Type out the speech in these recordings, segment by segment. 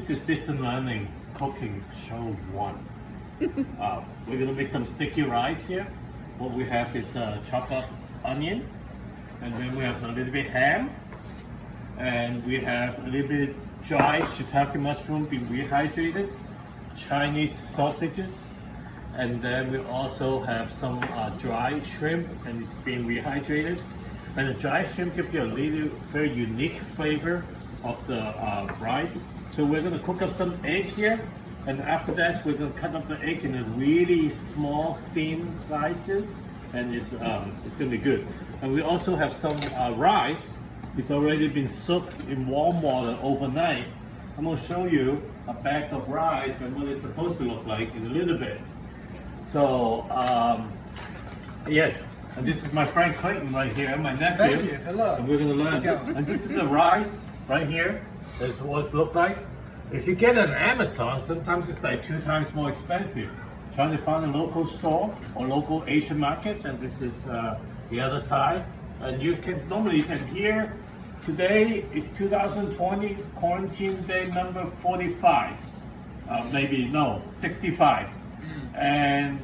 This is Distant Learning Cooking Show 1. We're gonna make some sticky rice here. What we have is chopped up onion, and then we have a little bit ham, and we have a little bit dry shiitake mushroom being rehydrated, Chinese sausages, and then we also have some dry shrimp, and it's being rehydrated. And the dry shrimp gives you a little very unique flavor of the rice. So we're gonna cook up some egg here, and after that we're gonna cut up the egg in a really small, thin slices, and it's gonna be good. And we also have some rice. It's already been soaked in warm water overnight. I'm gonna show you a bag of rice and what it's supposed to look like in a little bit. So yes, and this is my friend Clayton right here, my nephew. Thank you. Hello. And we're gonna learn. And this is the rice right here. That's what it looks like. If you get it on Amazon, sometimes it's like 2 times more expensive. Trying to find a local store or local Asian markets, and this is the other side. And you can normally hear today is 2020 quarantine day number 45, maybe no 65. And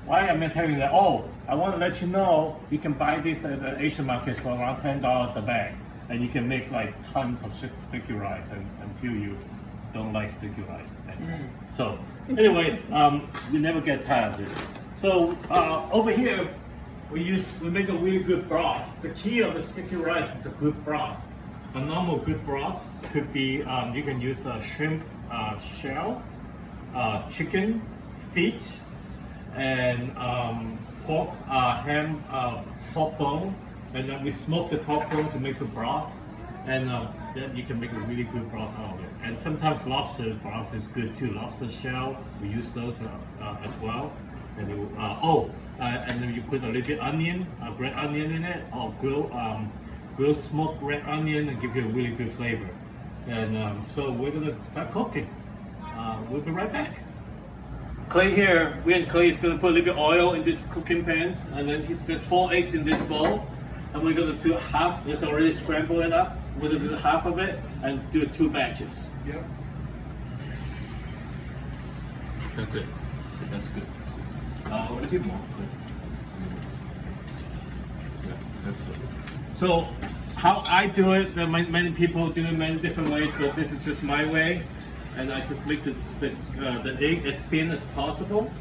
why am I telling you that? Oh, I want to let you know you can buy this at the Asian markets for around $10 a bag, and you can make like tons of sticky rice until you don't like sticky rice anymore. So anyway, you never get tired of this. So over here we make a really good broth. The key of the sticky rice is a good broth. A normal good broth could be you can use a shrimp shell, chicken feet, and pork ham pork bone, and then we smoke the pork bone to make the broth, and then you can make a really good broth out of it. And sometimes lobster broth is good too. Lobster shell, we use those as well. And and then you put a little bit onion, red onion in it, or grilled smoked red onion, and give you a really good flavor. And so we're gonna start cooking. We'll be right back. Clay here, Clay is going to put a little bit of oil in this cooking pan, and then there's 4 eggs in this bowl, and we're going to do half. Let's already scramble it up. We're going to do half of it and do 2 batches. Yep. That's it. That's good. A little bit more. Yeah, that's good. So how I do it, there are many people do it many different ways, but this is just my way. And I just make the egg as thin as possible,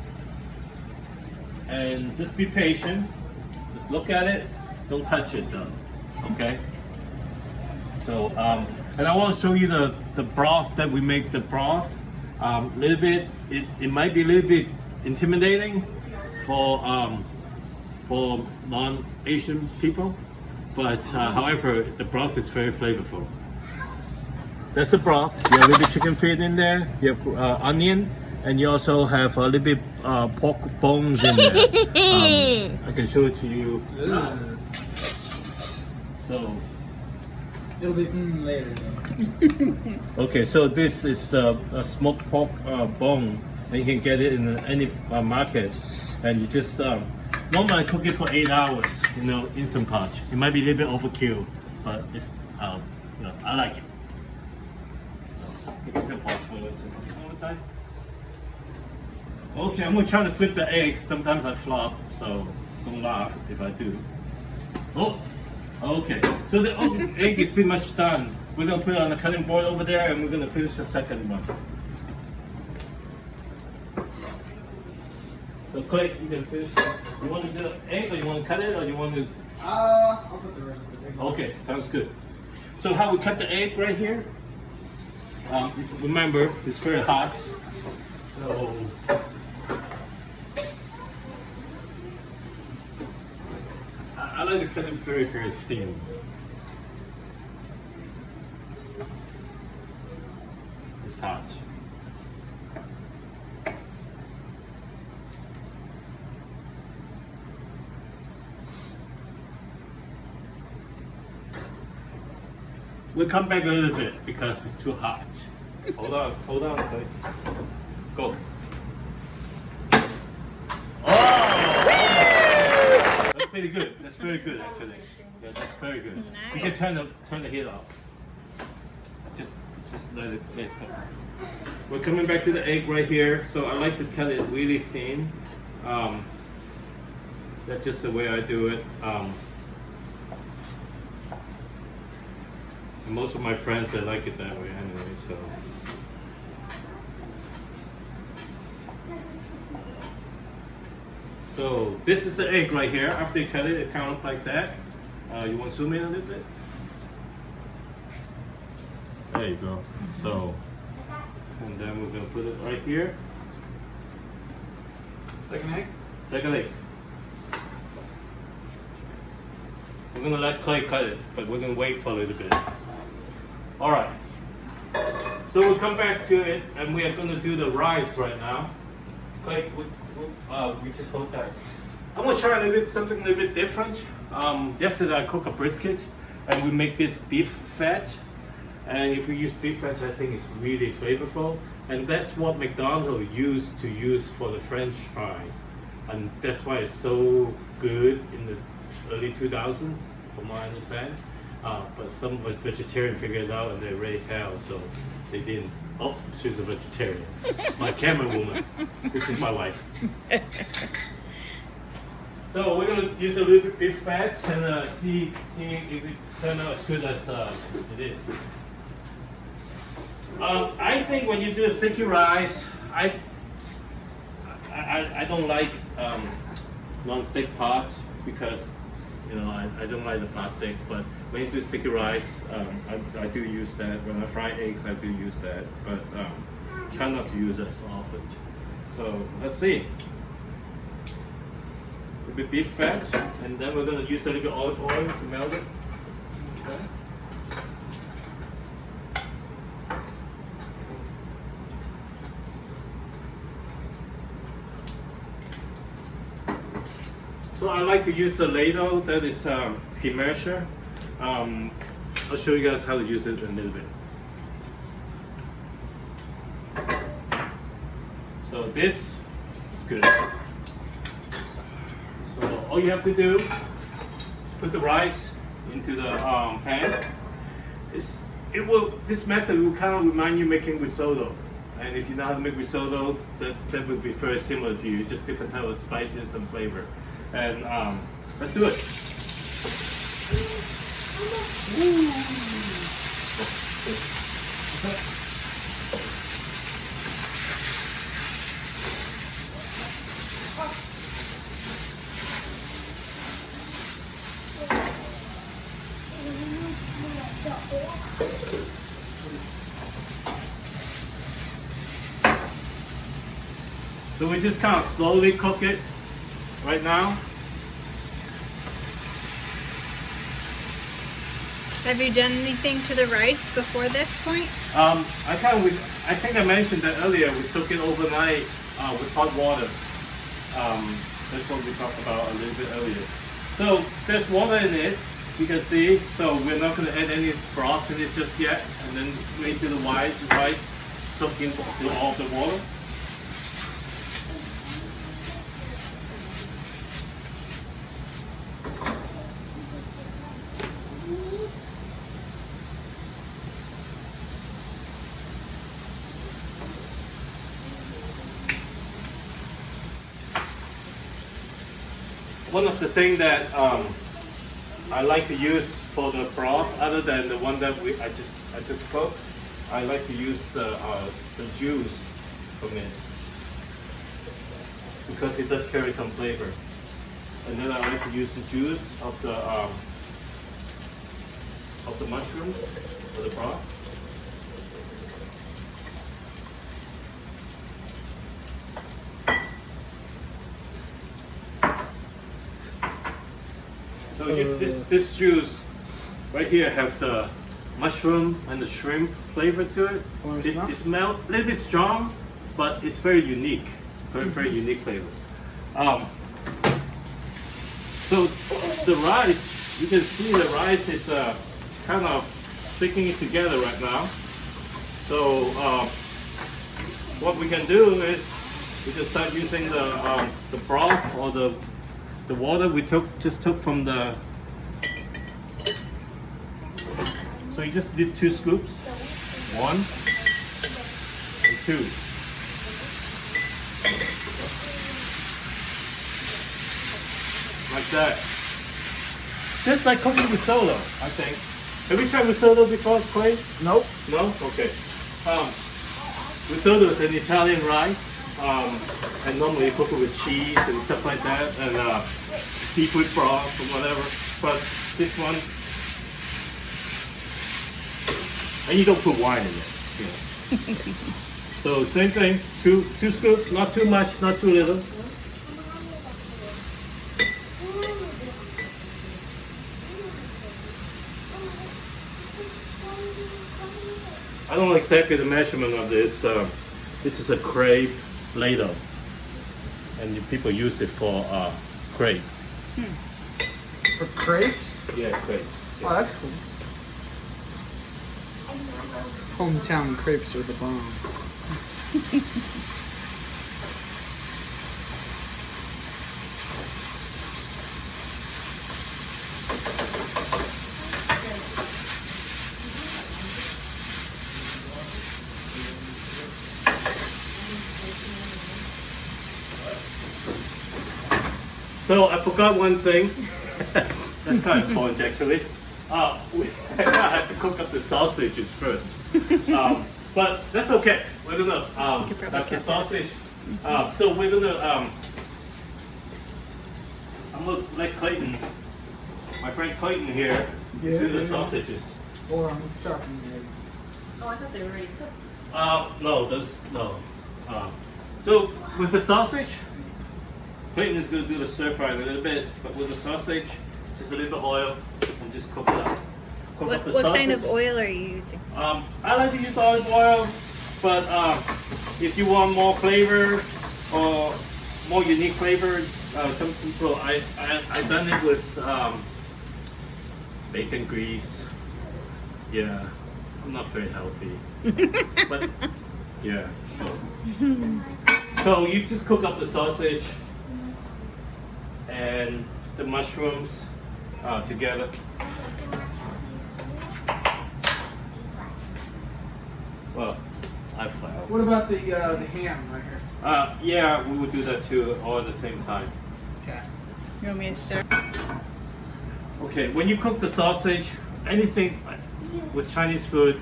and just be patient. Just look at it, don't touch it though. Okay. So and I want to show you the broth that we make. The broth, little bit. It might be a little bit intimidating for non-Asian people, but however, the broth is very flavorful. That's the broth. You have a little bit chicken feet in there. You have onion, and you also have a little bit pork bones in there. I can show it to you. So It'll be later though. okay, so this is the smoked pork bone, and you can get it in any market. And you just normally I cook it for 8 hours. Instant pot. It might be a little bit overkill, but it's I like it. Okay, I'm gonna try to flip the eggs. Sometimes I flop, so don't laugh if I do. Oh, okay. So the egg is pretty much done. We're gonna put it on the cutting board over there, and we're gonna finish the second one. So Clay, you can finish that. You want to do the egg, or you want to cut it, or you want to? I'll put the rest of the egg. Okay, sounds good. So how we cut the egg right here? Remember, it's very hot, so I like to cut it very, very thin. It's hot. We'll come back a little bit because it's too hot. Hold on, okay. Go. Oh! That's pretty good. That's very good actually. Yeah, that's very good. Nice. You can turn the heat off. Just just let it hit. We're coming back to the egg right here. So I like to cut it really thin. That's just the way I do it. Most of my friends, they like it that way anyway, so. So this is the egg right here. After you cut it, it kind of like that. You want to zoom in a little bit? There you go. So, and then we're gonna put it right here. Second egg. Second egg. We're gonna let Clay cut it, but we're gonna wait for a little bit. All right. So we'll come back to it, and we are gonna do the rice right now. Clay, we just hold tight. I'm gonna try something a little bit different. Yesterday I cooked a brisket, and we make this beef fat. And if we use beef fat, I think it's really flavorful. And that's what McDonald's used to use for the French fries. And that's why it's so good in the early 2000s, from what I understand. But some vegetarian figured it out and they raised hell, so they didn't. Oh, she's a vegetarian. My camera woman, which is my wife. So we're gonna use a little bit beef fat and see if it turns out as good as it is. I think when you do a sticky rice, I don't like non-stick pot because I don't like the plastic. But when you do sticky rice, I do use that. When I fry eggs, I do use that. But try not to use it as often. So let's see. A bit beef fat, and then we're gonna use a little bit olive oil to melt it. Okay. So I like to use the ladle that is immersion. I'll show you guys how to use it in a little bit. So this is good. So all you have to do is put the rice into the pan. This method will kind of remind you making risotto. And if you know how to make risotto, that would be very similar to you, just different type of spices and flavor. And let's do it. So we just kind of slowly cook it right now. Have you done anything to the rice before this point? I think I mentioned that earlier. We soak it overnight with hot water. That's what we talked about a little bit earlier. So there's water in it, you can see. So we're not going to add any broth in it just yet. And then wait till the rice soak into all the water. One of the things that I like to use for the broth, other than the one that I just cooked, I like to use the juice from it because it does carry some flavor. And then I like to use the juice of the mushrooms for the broth. So this juice right here have the mushroom and the shrimp flavor to it. It smells a little bit strong, but it's very unique, very unique flavor. So the rice, you can see the rice is kind of sticking it together right now. So what we can do is we can start using the broth or the water we just took from the. So you just did 2 scoops. 1 and 2. Like that. Just like cooking risotto, I think. Have you tried risotto before, Clay? Nope. No? Okay. Risotto is an Italian rice, and normally you cook it with cheese and stuff like that, and seafood broth or whatever. But this one, and you don't put wine in it. You know. So same thing, two scoops, not too much, not too little. I don't know exactly the measurement of this. This is a crepe ladle, and the people use it for crepe. For crepes? Yeah, crepes. Oh, that's cool. Hometown crepes are the bomb. So I forgot one thing. That's kind of important, actually. I have to cook up the sausages first. But that's okay. We're gonna have the sausage. So we're gonna I'm gonna let Clayton, my friend Clayton here, do the sausages. Or I'm chopping the eggs. Oh, I thought they were already cooked. No, those no. So with the sausage, Clayton is gonna do the stir fry a little bit, but with the sausage, just a little bit of oil and just cook it up. Cook up the What sausage. kind of oil are you using? I like to use olive oil, but if you want more flavor or more unique flavor, some people I've done it with bacon grease. Yeah, I'm not very healthy, but yeah. So you just cook up the sausage and the mushrooms together. Well, I failed. What about the ham right here? Yeah, we would do that too, all at the same time. Okay. You want me to stir? Okay, when you cook the sausage, anything with Chinese food,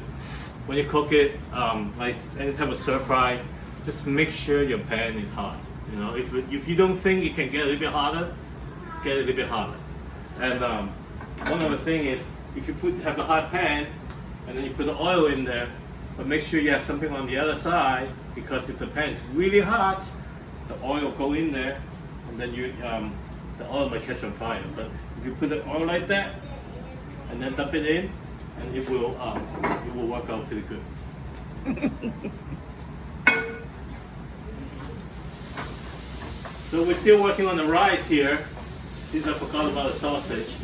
when you cook it, like any type of stir fry, just make sure your pan is hot. You know, if you don't think it can get a little bit hotter, get a little bit hotter. And one other thing is, if you have a hot pan, and then you put the oil in there, but make sure you have something on the other side, because if the pan is really hot, the oil will go in there, and then the oil might catch on fire. But if you put the oil like that, and then dump it in, and it will work out pretty good. So we're still working on the rice here, since I forgot about the sausage.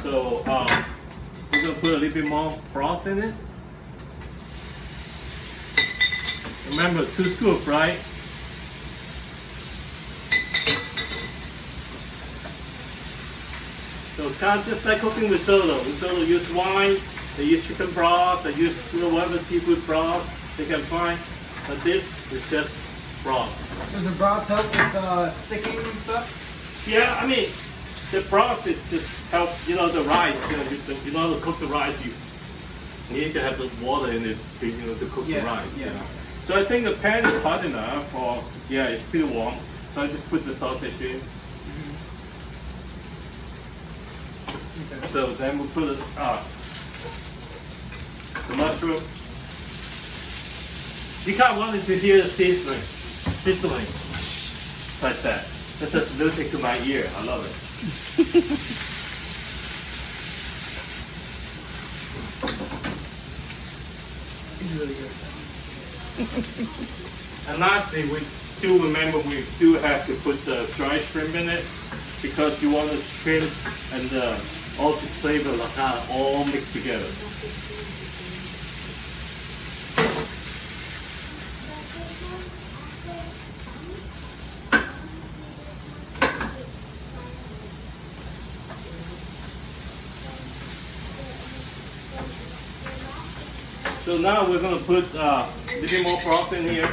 So we're gonna put a little bit more broth in it. Remember, 2 scoops, right? So it's kind of just like cooking risotto. Risotto use wine, they use chicken broth, they use whatever seafood broth they can find. But this is just broth. Does the broth help with sticking and stuff? Yeah, I mean, the broth is just help, the rice, in order to cook the rice, you need to have the water in it, to cook the rice. Yeah. So I think the pan is hot enough, or yeah, it's pretty warm. So I just put the sausage in. Okay. So then we'll put the mushroom. You kind of wanted to hear the sizzling, like that. That's just music to my ear. I love it. It's really good. And lastly, we do remember we do have to put the dry shrimp in it, because you want the shrimp and all this flavor all mixed together. So now we're gonna put a little bit more broth in here.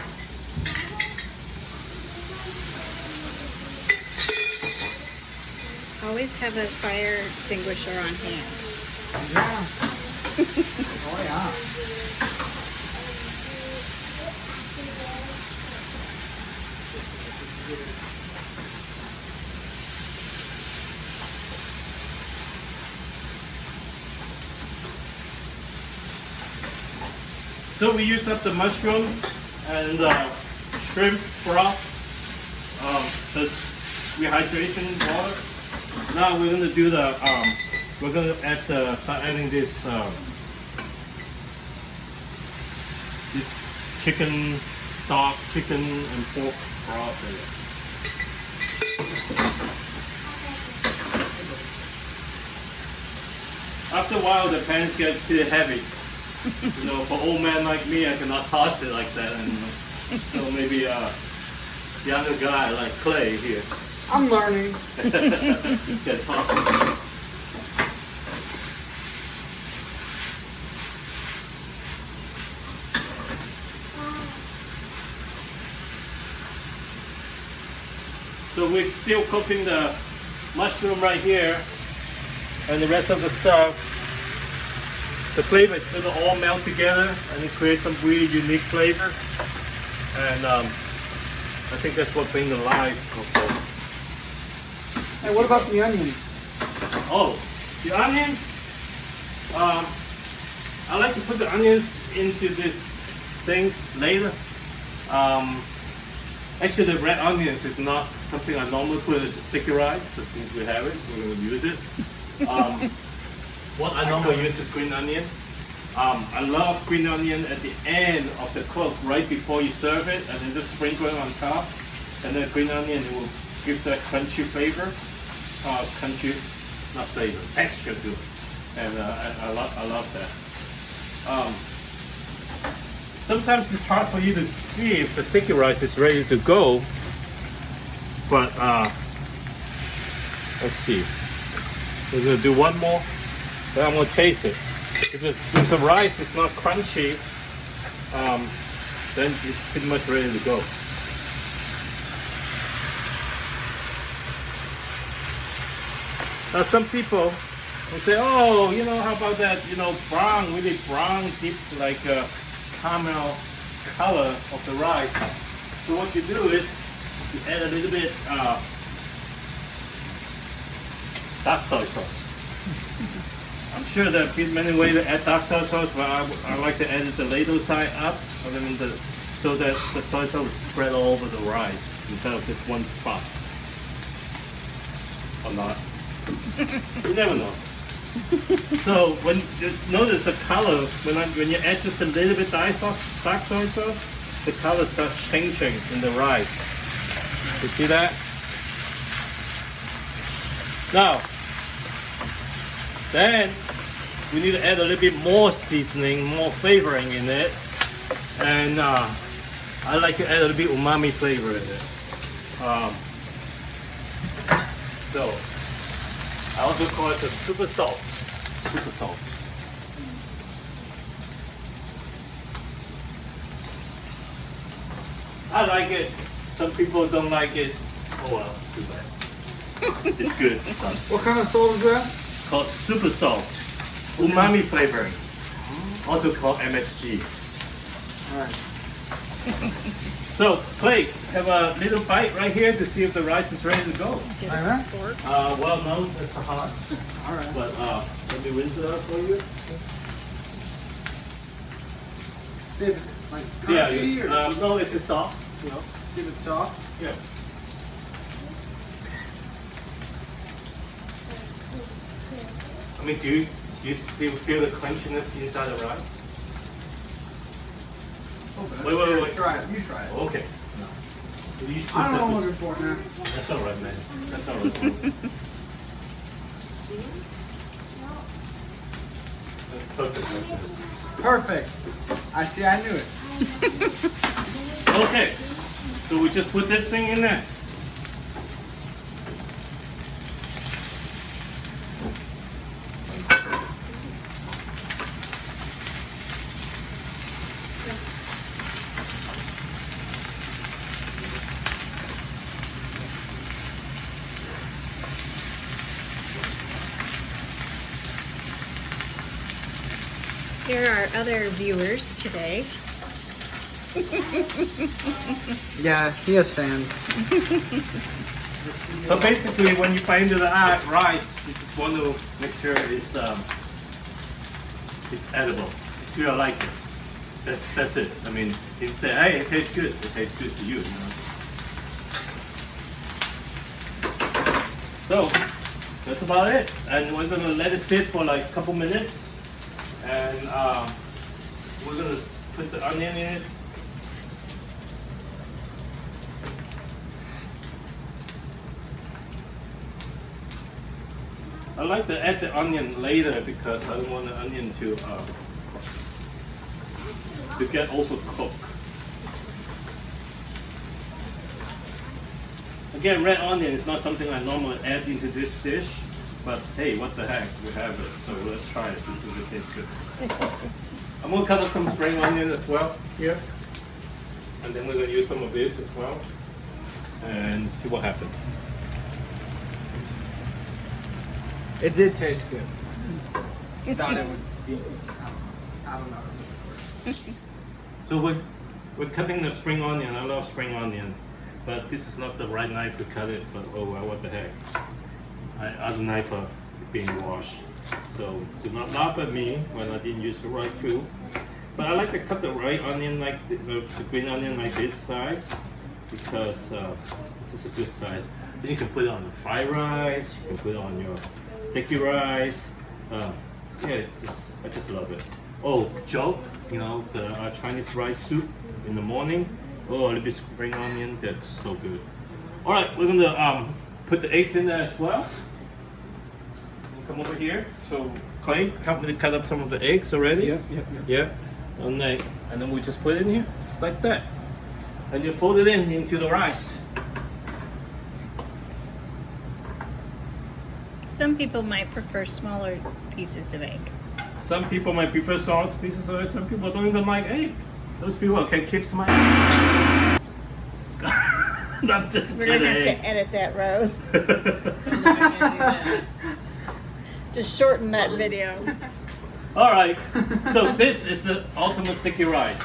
Always have a fire extinguisher on hand. Yeah. Oh yeah. So we use up the mushrooms and shrimp broth, the rehydration water. Now we're gonna do the we're gonna start adding this this chicken stock, chicken and pork broth in it. After a while, the pans get too heavy. You know, for old man like me, I cannot toss it like that anymore. So maybe a younger guy like Clay here I'm learning. can toss it. So we're still cooking the mushroom right here, and the rest of the stuff. The flavor is going to all melt together, and it creates some really unique flavor. And I think that's what brings the life. Hey, what about the onions? Oh, the onions. I like to put the onions into these things later. Actually, the red onions is not something I normally put in the sticky rice, but since we have it, we're going to use it. What I normally use is green onion. I love green onion at the end of the cook, right before you serve it, and then just sprinkle it on top. And then green onion, it will give that crunchy flavor, crunchy, not flavor, texture to it. And I love that. Sometimes it's hard for you to see if the sticky rice is ready to go, but let's see. We're gonna do one more, then I'm gonna taste it. If the rice is not crunchy, then it's pretty much ready to go. Now some people will say, oh, you know, how about that, you know, brown, really brown, deep, like caramel color of the rice. So what you do is you add a little bit dark soy sauce. I'm sure there are many ways to add dark soy sauce, but I like to add it the ladle side up, so that the soy sauce will spread all over the rice instead of just one spot. Or not. You never know. So when you notice the color, when you add just a little bit dark soy sauce, the color starts changing in the rice. You see that? Now, then we need to add a little bit more seasoning, more flavoring in it, and I like to add a little bit umami flavor in it. So I also call it the super salt. Super salt. I like it. Some people don't like it. Oh well, too bad. It's good stuff. What kind of salt is that? Called super salt. Umami flavoring. Also called MSG. Alright. So, Clay, have a little bite right here to see if the rice is ready to go. Get Alright. a fork. Well, no, it's hot. Alright. But let me rinse it out for you. See if it's like Yeah, crunchy or no, it's soft. You know. see if it's soft. Yeah. I mean, do you still feel the crunchiness inside the rice? Wait. Try it. You try it. Okay. These two I don't know what I'm seconds. looking for now. That's all right, man. That's all right. That's perfect. Like that. Perfect. I see. I knew it. Okay. So we just put this thing in there. Here are other viewers today. Yeah, he has fans. So basically, when you find the rice, you just want to make sure it's edible. So you like it. That's it. I mean, you say, hey, it tastes good. It tastes good to you. You know? So that's about it. And we're gonna let it sit for like a couple minutes, and we're gonna put the onion in it. I like to add the onion later because I don't want the onion to get also cooked. Again, red onion is not something I normally add into this dish, but hey, what the heck, we have it, so let's try it. This is taste good. I'm gonna cut up some spring onion as well here, and then we're gonna use some of this as well, and see what happens. It did taste good. I thought it would be. I don't know. So we're cutting the spring onion. I love spring onion, but this is not the right knife to cut it. But oh well, what the heck? Other knife are being washed, so do not laugh at me when I didn't use the right tool. But I like to cut the right onion like the green onion like this size because it's just a good size. Then you can put it on the fried rice. You can put it on your sticky rice. Yeah, I just love it. Oh, joke, you know, the Chinese rice soup in the morning. Oh, a little bit spring onion, that's so good. All right, we're gonna put the eggs in there as well. Come over here. So Clay, help me to cut up some of the eggs already. Yeah. And then we just put it in here, just like that. And you fold it into the rice. Some people might prefer smaller pieces of egg. Some people might prefer sauce pieces of it. Some people don't even like egg. Those people can keep some egg. I'm just We're gonna have kidding. to edit that, Rose. Just shorten that video. All right. So this is the ultimate sticky rice.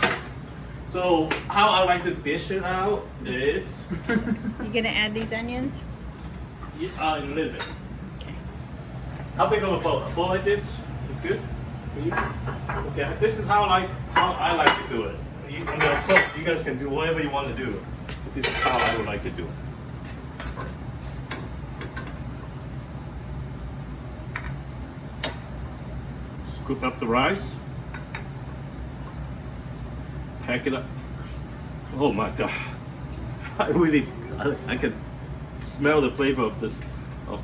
So how I like to dish it out is You gonna add these onions? in a little bit. How big of a bowl? A bowl like this is good. Okay, this is how I like to do it. And of course, you guys can do whatever you want to do. But this is how I would like to do it. Scoop up the rice. Pack it up. Oh my God! I can smell the flavor of this of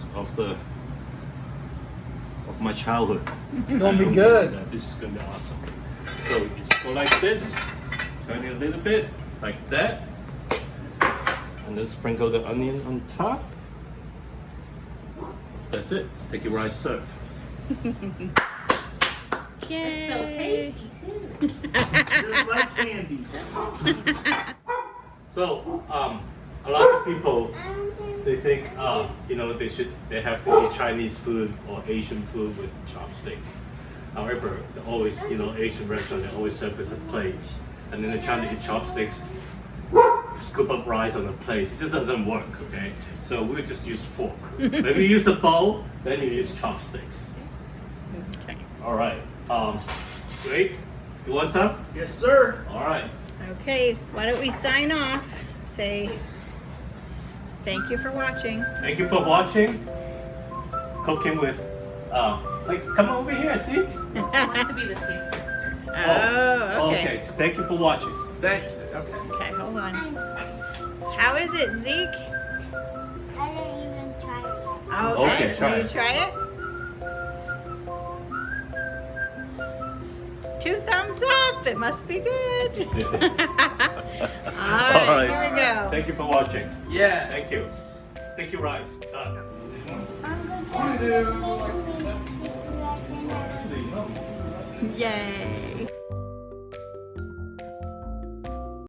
my childhood. It's gonna be good. Yeah, this is gonna be awesome. So you just go like this, turn it a little bit, like that, and then sprinkle the onion on top. That's it. Sticky rice served. Yay. It's so tasty too. Just like candy. So a lot of people they think they have to eat Chinese food or Asian food with chopsticks. However, always Asian restaurant they always serve with a plate, and then they're trying to eat chopsticks, scoop up rice on a plate. It just doesn't work. Okay, so we just use fork. Maybe you use a bowl, then you use chopsticks. Okay. All right. Drake, you want some? Yes, sir. All right. Okay, why don't we sign off? Say thank you for watching. Thank you for watching. Cooking with, come over here, see? He wants to be the taste tester. Oh, okay. Okay. Thank you for watching. Okay. Okay, hold on. How is it, Zeke? I didn't even try it. Okay, try Will it. you try it? 2 thumbs up. It must be good. All right, here we go. Thank you for watching. Yeah. Thank you. Sticky rice. Done. I'm going to Yay.